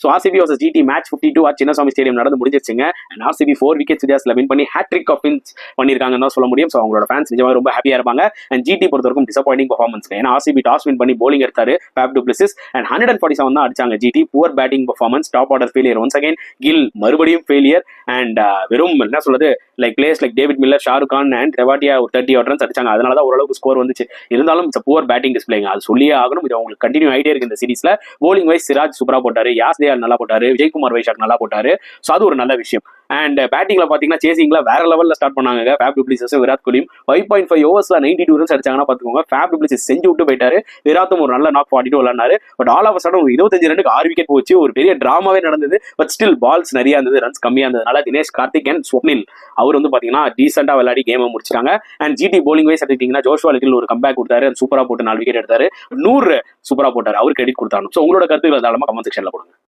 So RCB versus GT match 52 Chinnaswamy stadium நடந்து முடிஞ்சிருச்சுங்க. And RCB 4 wickets வித்தியாசத்தில் வின் பண்ணி ஹேட்ரிக் ஆஃப் வின்ஸ் பண்ணியிருக்காங்கன்னு தான் சொல்ல முடியும். ஸோ அவங்களோட ஃபேன்ஸ் நிஜமாக ரொம்ப ஹாப்பியாக இருப்பாங்க. அண்ட் ஜிடி பொறுத்தவரைக்கும் டிசப்பாயிண்டிங் பர்ஃபார்மன்ஸ். ஏன்னா ஆர்சிபி டாஸ் வின் பண்ணி bowling எடுத்தாரு ஃபேப் டு பிளஸஸ் அண்ட் 147 தான் அடிச்சாங்க GT. Poor batting performance, top order failure once again. Gill மறுபடியும் ஃபெயிலியர். அண்ட் வெறும் என்ன சொல்றது, like players like David Miller, Shahrukh Khan and Tewatia ஒரு 30 ரன்ஸ் அடிச்சாங்க. அதனால தான் ஓரளவுக்கு ஸ்கோர் வந்துச்சு. இருந்தாலும் இட்ஸ் புவர் பேட்டிங் டிஸ்பிளேங்க, அது சொல்லியே ஆகணும். இது அவங்களுக்கு கண்டினியூ ஆகிட்டே இருக்கு இந்த சீரீஸ்ல. bowling வைஸ் சிராஜ் சூப்பரா போட்டாரு, யாஸ் தயால் நல்லா போட்டாரு, விஜய்குமார் வைஷாக் நல்லா போட்டாரு. ஸோ அது ஒரு நல்ல விஷயம். அண்ட் பேட்டிங்ல பாத்தீங்கன்னா சேசிங்ல வேற லெவல்ல ஸ்டார்ட் பண்ணாங்க ஃபேப் டு பிளஸஸும் விராட் கோலியும். 5.5 ஓவர்ஸ்ல 92 ரன்ஸ் அடிச்சாங்கன்னா பாத்துக்கோங்க. ஃபேப் டு பிளஸஸ் செஞ்சு விட்டு போயிட்டாரு. விராத்தும் ஒரு நல்ல நாக் 42 விளையாடுனாரு. பட் ஆல் ஆஃப் சடன் 25 ரன்னுக்கு 6 விக்கெட் போச்சு. ஒரு பெரிய டிராமாவே நடந்தது. பட் ஸ்டில் பால்ஸ் நிறைய இருந்தது, ரன்ஸ் கம்மியா இருந்ததுனால தினேஷ் கார்த்திக் அண்ட் ஸ்வப்னில் அவர் வந்து பாத்தீங்கன்னா டீசெண்டா விளையாடி கேமை முடிச்சிட்டாங்க. அண்ட் ஜிடி bowling வைஸ் எடுத்தீங்கன்னா ஜோஷ்வா லிட்டில் ஒரு கம்பேக் கொடுத்தாரு, சூப்பரா போட்டு 4 விக்கெட் எடுத்தாரு. 100 சூப்பரா போட்டாரு, அவர் கிரெடிட் கொடுத்தாரு. ஸோ உங்களோட கருத்துக்கள் தாராளமா கமெண்ட் செக்ஷன்ல கொடுங்க.